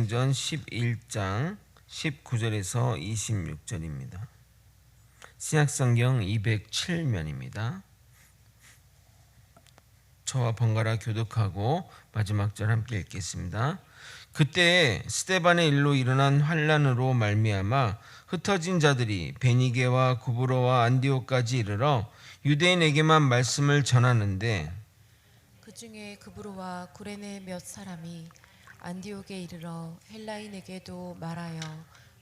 전 11장 19절에서 26절입니다. 신약성경 207면입니다. 저와 번갈아 교독하고 마지막 절 함께 읽겠습니다. 그때 스데반의 일로 일어난 환란으로 말미암아 흩어진 자들이 베니게와 구브로와 안디옥까지 이르러 유대인에게만 말씀을 전하는데, 그 중에 구브로와 구레네 몇 사람이 안디옥에 이르러 헬라인에게도 말하여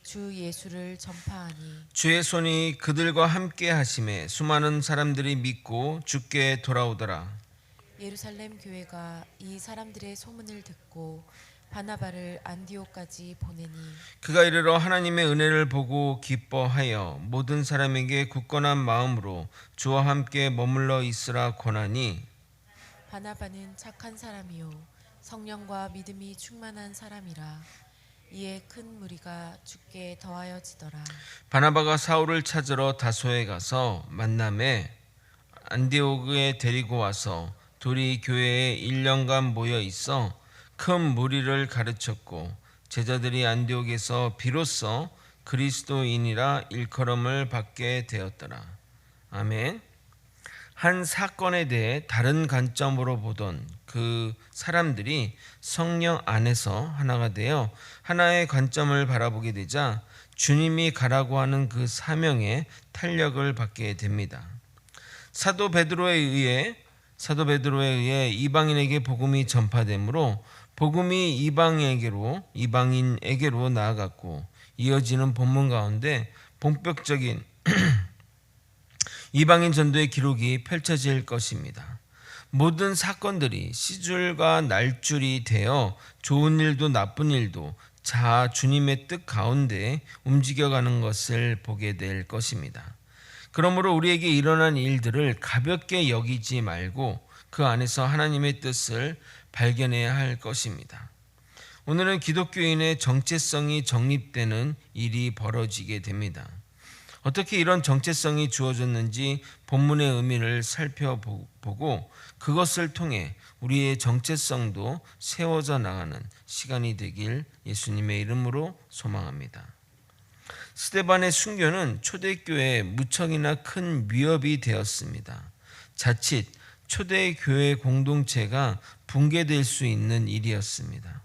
주 예수를 전파하니 주의 손이 그들과 함께 하심에 수많은 사람들이 믿고 주께 돌아오더라. 예루살렘 교회가 이 사람들의 소문을 듣고 바나바를 안디옥까지 보내니 그가 이르러 하나님의 은혜를 보고 기뻐하여 모든 사람에게 굳건한 마음으로 주와 함께 머물러 있으라 권하니, 바나바는 착한 사람이요 성령과 믿음이 충만한 사람이라 이에 큰 무리가 주께 더하여지더라. 바나바가 사울을 찾으러 다소에 가서 만남에 안디옥에 데리고 와서 둘이 교회에 1년간 모여 있어 큰 무리를 가르쳤고, 제자들이 안디옥에서 비로소 그리스도인이라 일컬음을 받게 되었더라. 아멘. 한 사건에 대해 다른 관점으로 보던 그 사람들이 성령 안에서 하나가 되어 하나의 관점을 바라보게 되자 주님이 가라고 하는 그 사명에 탄력을 받게 됩니다. 사도 베드로에 의해 이방인에게 복음이 전파되므로 복음이 이방인에게로 나아갔고, 이어지는 본문 가운데 본격적인 이방인 전도의 기록이 펼쳐질 것입니다. 모든 사건들이 시줄과 날줄이 되어 좋은 일도 나쁜 일도 자 주님의 뜻 가운데 움직여가는 것을 보게 될 것입니다. 그러므로 우리에게 일어난 일들을 가볍게 여기지 말고 그 안에서 하나님의 뜻을 발견해야 할 것입니다. 오늘은 기독교인의 정체성이 정립되는 일이 벌어지게 됩니다. 어떻게 이런 정체성이 주어졌는지 본문의 의미를 살펴보고 그것을 통해 우리의 정체성도 세워져 나가는 시간이 되길 예수님의 이름으로 소망합니다. 스데반의 순교는 초대교회에 무척이나 큰 위협이 되었습니다. 자칫 초대교회 공동체가 붕괴될 수 있는 일이었습니다.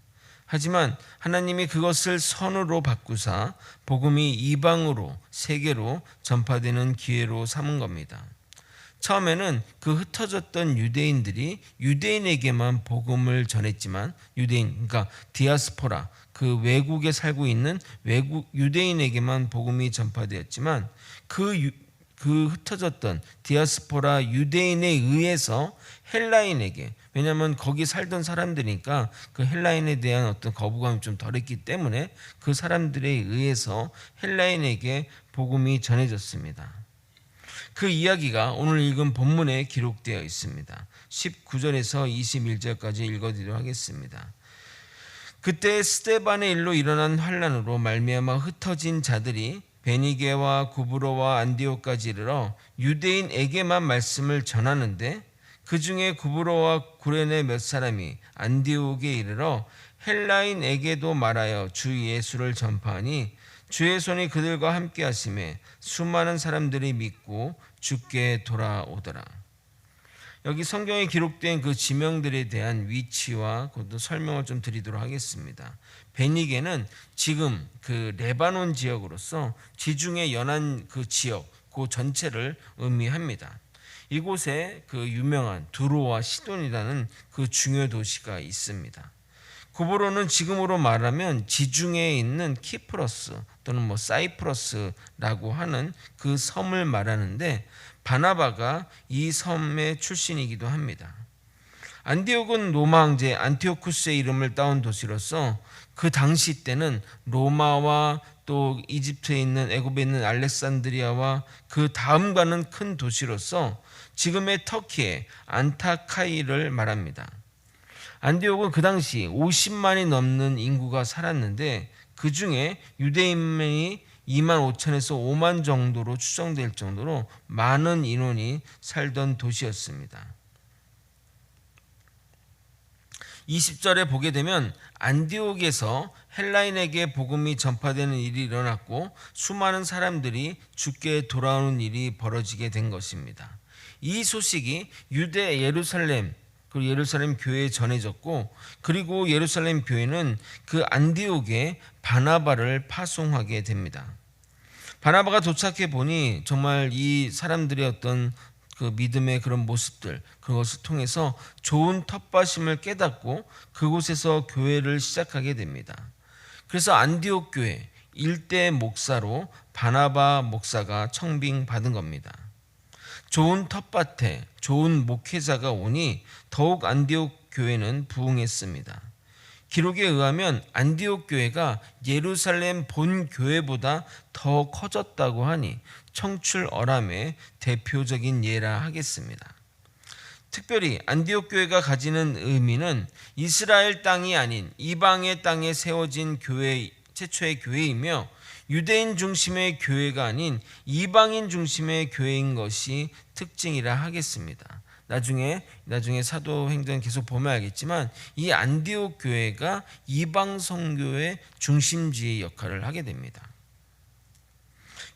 하지만 하나님이 그것을 선으로 바꾸사 복음이 이방으로 세계로 전파되는 기회로 삼은 겁니다. 처음에는 그 흩어졌던 유대인들이 유대인에게만 복음을 전했지만, 그러니까 디아스포라, 그 외국에 살고 있는 외국 유대인에게만 복음이 전파되었지만 그 흩어졌던 디아스포라 유대인에 의해서 헬라인에게, 왜냐하면 거기 살던 사람들이니까 그 헬라인에 대한 어떤 거부감이 좀 덜했기 때문에 그 사람들에 의해서 헬라인에게 복음이 전해졌습니다. 그 이야기가 오늘 읽은 본문에 기록되어 있습니다. 19절에서 21절까지 읽어드리도록 하겠습니다. 그때 스데반의 일로 일어난 환란으로 말미암아 흩어진 자들이 베니게와 구브로와 안디옥까지 이르러 유대인에게만 말씀을 전하는데, 그 중에 구브로와 구레네 몇 사람이 안디옥에 이르러 헬라인에게도 말하여 주 예수를 전파하니 주의 손이 그들과 함께 하심에 수많은 사람들이 믿고 주께 돌아오더라. 여기 성경에 기록된 그 지명들에 대한 위치와 그것도 설명을 좀 드리도록 하겠습니다. 베니게는 지금 그 레바논 지역으로서 지중해 연안 그 지역, 그 전체를 의미합니다. 이곳에 그 유명한 두로와 시돈이라는 그 중요 도시가 있습니다. 구브로는 지금으로 말하면 지중해에 있는 키프러스 또는 사이프러스라고 하는 그 섬을 말하는데, 바나바가 이 섬의 출신이기도 합니다. 안디옥은 로마 황제 안티오쿠스의 이름을 따온 도시로서 그 당시 때는 로마와 또 이집트에 있는 애굽에 있는 알렉산드리아와 그 다음가는 큰 도시로서 지금의 터키의 안타카이를 말합니다. 안디옥은 그 당시 50만이 넘는 인구가 살았는데 그 중에 유대인이 2만 5천에서 5만 정도로 추정될 정도로 많은 인원이 살던 도시였습니다. 20절에 보게 되면 안디옥에서 헬라인에게 복음이 전파되는 일이 일어났고 수많은 사람들이 주께 돌아오는 일이 벌어지게 된 것입니다. 이 소식이 유대 예루살렘 그 예루살렘 교회에 전해졌고, 그리고 예루살렘 교회는 그 안디옥에 바나바를 파송하게 됩니다. 바나바가 도착해 보니 정말 이 사람들의 어떤 그 믿음의 그런 모습들, 그것을 통해서 좋은 텃밭임을 깨닫고 그곳에서 교회를 시작하게 됩니다. 그래서 안디옥 교회 일대 목사로 바나바 목사가 청빙받은 겁니다. 좋은 텃밭에 좋은 목회자가 오니 더욱 안디옥 교회는 부흥했습니다. 기록에 의하면 안디옥 교회가 예루살렘 본 교회보다 더 커졌다고 하니 청출어람의 대표적인 예라 하겠습니다. 특별히 안디옥 교회가 가지는 의미는 이스라엘 땅이 아닌 이방의 땅에 세워진 교회, 최초의 교회이며 유대인 중심의 교회가 아닌 이방인 중심의 교회인 것이 특징이라 하겠습니다. 나중에 사도행전 계속 보면 알겠지만 이 안디옥 교회가 이방 선교의 중심지의 역할을 하게 됩니다.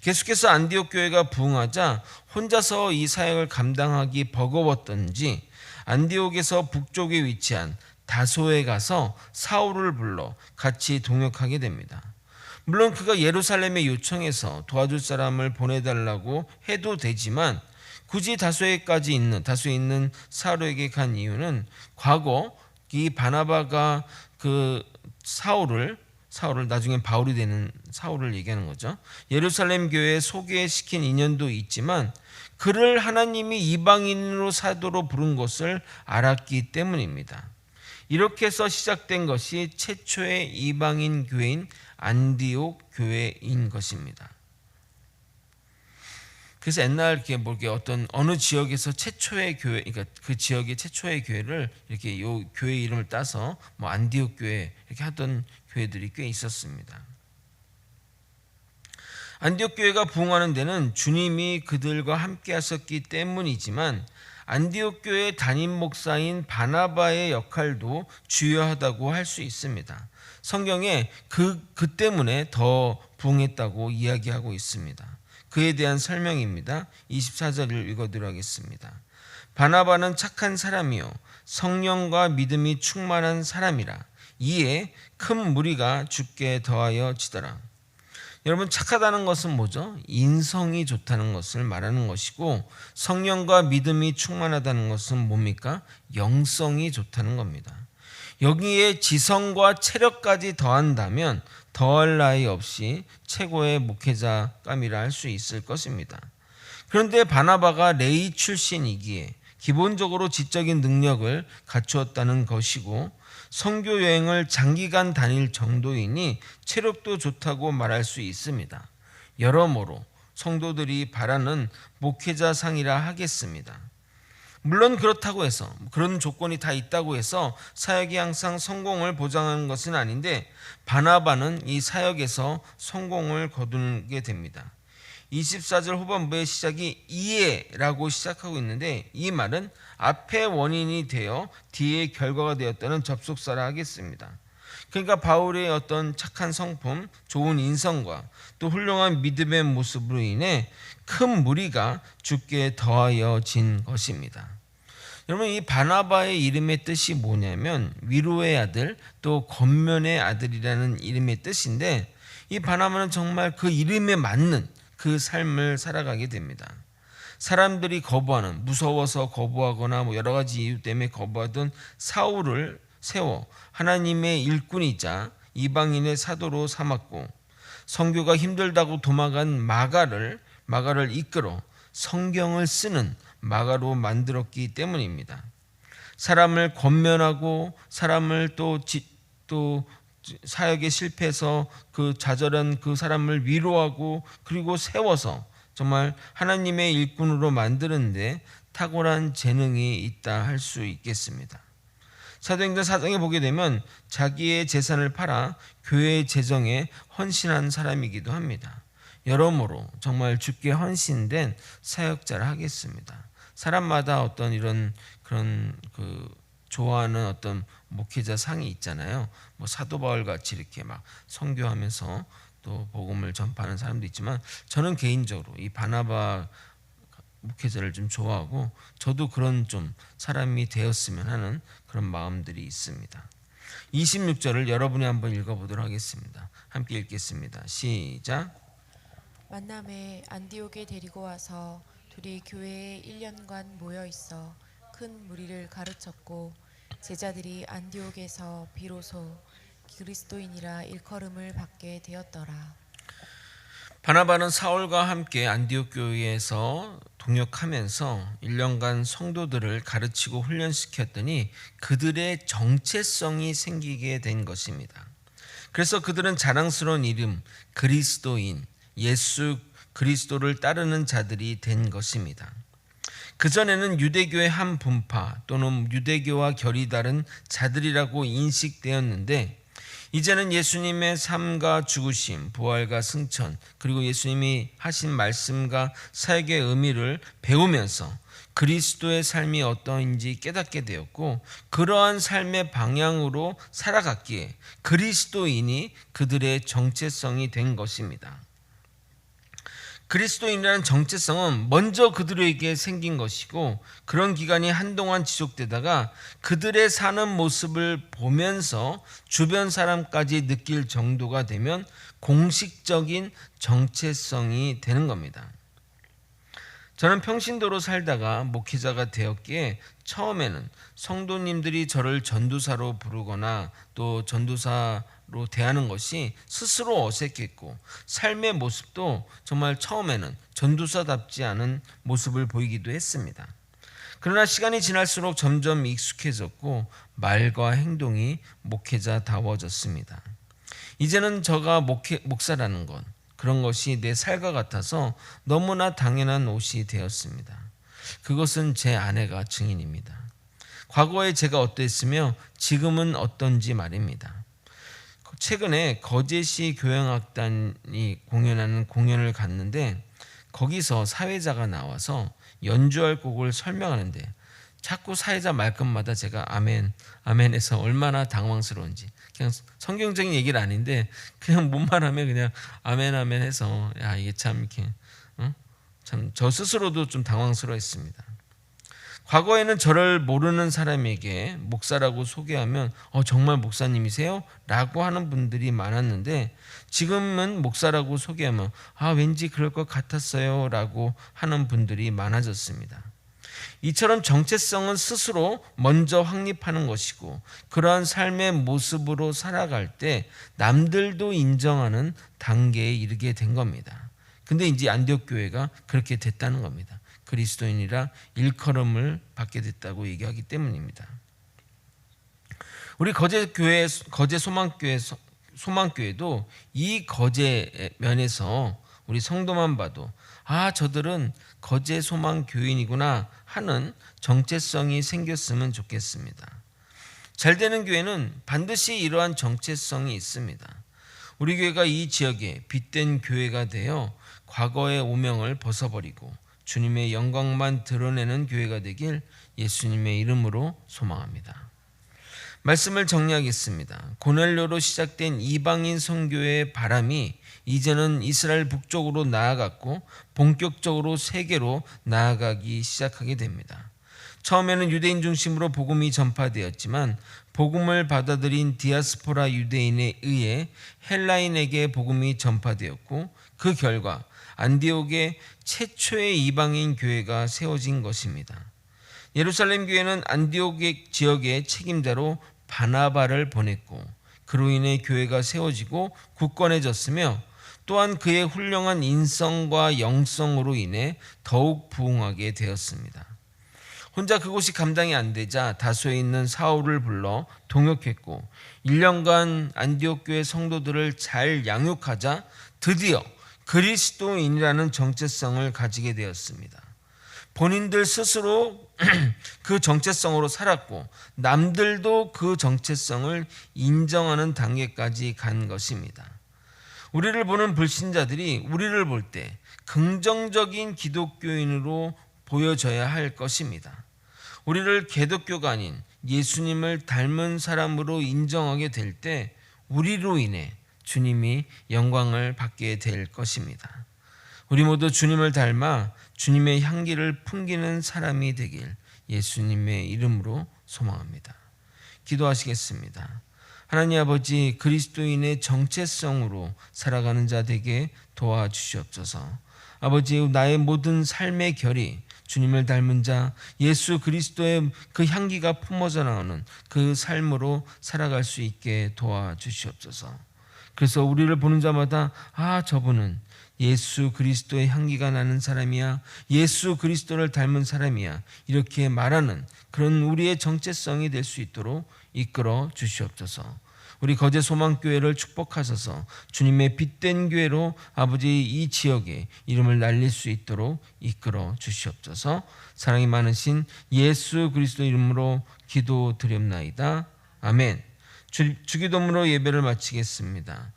계속해서 안디옥 교회가 부흥하자 혼자서 이 사역을 감당하기 버거웠던지 안디옥에서 북쪽에 위치한 다소에 가서 사울을 불러 같이 동역하게 됩니다. 물론 그가 예루살렘에 요청해서 도와줄 사람을 보내달라고 해도 되지만 굳이 다소에 있는 사울에게 간 이유는 과거 이 바나바가 그 사울을 나중에 바울이 되는 사울을 얘기하는 거죠. 예루살렘 교회에 소개시킨 인연도 있지만 그를 하나님이 이방인으로 사도로 부른 것을 알았기 때문입니다. 이렇게 해서 시작된 것이 최초의 이방인 교회인 안디옥 교회인 것입니다. 그래서 옛날 이렇게 어느 지역에서 최초의 교회, 그러니까 그 지역의 최초의 교회를 이렇게 요 교회 이름을 따서 뭐 안디옥 교회 이렇게 하던 교회들이 꽤 있었습니다. 안디옥 교회가 부흥하는 데는 주님이 그들과 함께 하셨기 때문이지만 안디옥 교회 담임 목사인 바나바의 역할도 주요하다고 할 수 있습니다. 성경에 그 때문에 더 부흥했다고 이야기하고 있습니다. 그에 대한 설명입니다. 24절을 읽어드리도록 하겠습니다. 바나바는 착한 사람이요 성령과 믿음이 충만한 사람이라 이에 큰 무리가 주께 더하여 지더라. 여러분, 착하다는 것은 뭐죠? 인성이 좋다는 것을 말하는 것이고, 성령과 믿음이 충만하다는 것은 뭡니까? 영성이 좋다는 겁니다. 여기에 지성과 체력까지 더한다면 더할 나위 없이 최고의 목회자감이라 할 수 있을 것입니다. 그런데 바나바가 레위 출신이기에 기본적으로 지적인 능력을 갖추었다는 것이고, 선교 여행을 장기간 다닐 정도이니 체력도 좋다고 말할 수 있습니다. 여러모로 성도들이 바라는 목회자상이라 하겠습니다. 물론 그렇다고 해서 그런 조건이 다 있다고 해서 사역이 항상 성공을 보장하는 것은 아닌데 바나바는 이 사역에서 성공을 거두게 됩니다. 24절 후반부의 시작이 이에라고 시작하고 있는데 이 말은 앞에 원인이 되어 뒤에 결과가 되었다는 접속사라 하겠습니다. 그러니까 바울의 어떤 착한 성품, 좋은 인성과 또 훌륭한 믿음의 모습으로 인해 큰 무리가 주께 더하여진 것입니다. 여러분, 이 바나바의 이름의 뜻이 뭐냐면 위로의 아들 또 권면의 아들이라는 이름의 뜻인데 이 바나바는 정말 그 이름에 맞는 그 삶을 살아가게 됩니다. 사람들이 거부하는, 무서워서 거부하거나 여러 가지 이유 때문에 거부하던 사울을 세워 하나님의 일꾼이자 이방인의 사도로 삼았고, 선교가 힘들다고 도망간 마가를 이끌어 성경을 쓰는 마가로 만들었기 때문입니다. 사람을 권면하고 사람을 또 사역에 실패해서 그 좌절한 그 사람을 위로하고 그리고 세워서 정말 하나님의 일꾼으로 만드는데 탁월한 재능이 있다 할 수 있겠습니다. 사도행전 4장에 보게 되면 자기의 재산을 팔아 교회 재정에 헌신한 사람이기도 합니다. 여러모로 정말 주께 헌신된 사역자를 하겠습니다. 사람마다 어떤 이런 그런 좋아하는 어떤 목회자 상이 있잖아요. 뭐 사도 바울 같이 이렇게 막 선교하면서 또 복음을 전파하는 사람도 있지만 저는 개인적으로 이 바나바 목회자를 좀 좋아하고 저도 그런 좀 사람이 되었으면 하는 그런 마음들이 있습니다. 26절을 여러분이 한번 읽어보도록 하겠습니다. 함께 읽겠습니다. 시작. 만남에 안디옥에 데리고 와서 둘이 교회에 1년간 모여 있어 큰 무리를 가르쳤고 제자들이 안디옥에서 비로소 그리스도인이라 일컬음을 받게 되었더라. 바나바는 사울과 함께 안디옥 교회에서 동역하면서 1년간 성도들을 가르치고 훈련시켰더니 그들의 정체성이 생기게 된 것입니다. 그래서 그들은 자랑스러운 이름 그리스도인, 예수 그리스도를 따르는 자들이 된 것입니다. 그전에는 유대교의 한 분파 또는 유대교와 결이 다른 자들이라고 인식되었는데 이제는 예수님의 삶과 죽으심, 부활과 승천, 그리고 예수님이 하신 말씀과 사역의 의미를 배우면서 그리스도의 삶이 어떠한지 깨닫게 되었고 그러한 삶의 방향으로 살아갔기에 그리스도인이 그들의 정체성이 된 것입니다. 그리스도인이라는 정체성은 먼저 그들에게 생긴 것이고 그런 기간이 한동안 지속되다가 그들의 사는 모습을 보면서 주변 사람까지 느낄 정도가 되면 공식적인 정체성이 되는 겁니다. 저는 평신도로 살다가 목회자가 되었기에 처음에는 성도님들이 저를 전도사로 부르거나 또 전도사로 대하는 것이 스스로 어색했고 삶의 모습도 정말 처음에는 전도사답지 않은 모습을 보이기도 했습니다. 그러나 시간이 지날수록 점점 익숙해졌고 말과 행동이 목회자다워졌습니다. 이제는 저가 목사라는 것 그런 것이 내 살과 같아서 너무나 당연한 옷이 되었습니다. 그것은 제 아내가 증인입니다. 과거에 제가 어땠으며 지금은 어떤지 말입니다. 최근에 거제시 교향악단이 공연하는 공연을 갔는데 거기서 사회자가 나와서 연주할 곡을 설명하는데 자꾸 사회자 말끝마다 제가 아멘, 아멘해서 얼마나 당황스러운지 그냥 성경적인 얘기는 아닌데 그냥 뭔만 하면 그냥 아멘 아멘 해서 야 이게 참 이렇게 참 저 스스로도 좀 당황스러웠습니다. 과거에는 저를 모르는 사람에게 목사라고 소개하면 정말 목사님이세요? 라고 하는 분들이 많았는데 지금은 목사라고 소개하면 왠지 그럴 것 같았어요 라고 하는 분들이 많아졌습니다. 이처럼 정체성은 스스로 먼저 확립하는 것이고 그러한 삶의 모습으로 살아갈 때 남들도 인정하는 단계에 이르게 된 겁니다. 근데 이제 안디옥 교회가 그렇게 됐다는 겁니다. 그리스도인이라 일컬음을 받게 됐다고 얘기하기 때문입니다. 우리 거제 소망교회도 이 거제 면에서 우리 성도만 봐도 저들은 거제 소망 교인이구나 하는 정체성이 생겼으면 좋겠습니다. 잘 되는 교회는 반드시 이러한 정체성이 있습니다. 우리 교회가 이 지역에 빛된 교회가 되어 과거의 오명을 벗어버리고 주님의 영광만 드러내는 교회가 되길 예수님의 이름으로 소망합니다. 말씀을 정리하겠습니다. 고넬료로 시작된 이방인 선교의 바람이 이제는 이스라엘 북쪽으로 나아갔고 본격적으로 세계로 나아가기 시작하게 됩니다. 처음에는 유대인 중심으로 복음이 전파되었지만 복음을 받아들인 디아스포라 유대인에 의해 헬라인에게 복음이 전파되었고 그 결과 안디옥에 최초의 이방인 교회가 세워진 것입니다. 예루살렘 교회는 안디옥 지역의 책임자로 바나바를 보냈고 그로 인해 교회가 세워지고 굳건해졌으며 또한 그의 훌륭한 인성과 영성으로 인해 더욱 부흥하게 되었습니다. 혼자 그곳이 감당이 안 되자 다소에 있는 사울을 불러 동역했고 1년간 안디옥 교회 성도들을 잘 양육하자 드디어 그리스도인이라는 정체성을 가지게 되었습니다. 본인들 스스로 그 정체성으로 살았고 남들도 그 정체성을 인정하는 단계까지 간 것입니다. 우리를 보는 불신자들이 우리를 볼 때 긍정적인 기독교인으로 보여져야 할 것입니다. 우리를 개독교가 아닌 예수님을 닮은 사람으로 인정하게 될 때 우리로 인해 주님이 영광을 받게 될 것입니다. 우리 모두 주님을 닮아 주님의 향기를 풍기는 사람이 되길 예수님의 이름으로 소망합니다. 기도하시겠습니다. 하나님 아버지, 그리스도인의 정체성으로 살아가는 자 되게 도와주시옵소서. 아버지, 나의 모든 삶의 결이 주님을 닮은 자 예수 그리스도의 그 향기가 품어져 나오는 그 삶으로 살아갈 수 있게 도와주시옵소서. 그래서 우리를 보는 자마다 저분은 예수 그리스도의 향기가 나는 사람이야, 예수 그리스도를 닮은 사람이야, 이렇게 말하는 그런 우리의 정체성이 될 수 있도록 이끌어 주시옵소서. 우리 거제 소망교회를 축복하셔서 주님의 빛된 교회로 아버지 이 지역에 이름을 날릴 수 있도록 이끌어 주시옵소서. 사랑이 많으신 예수 그리스도 이름으로 기도드렸나이다. 아멘. 주기도문으로 예배를 마치겠습니다.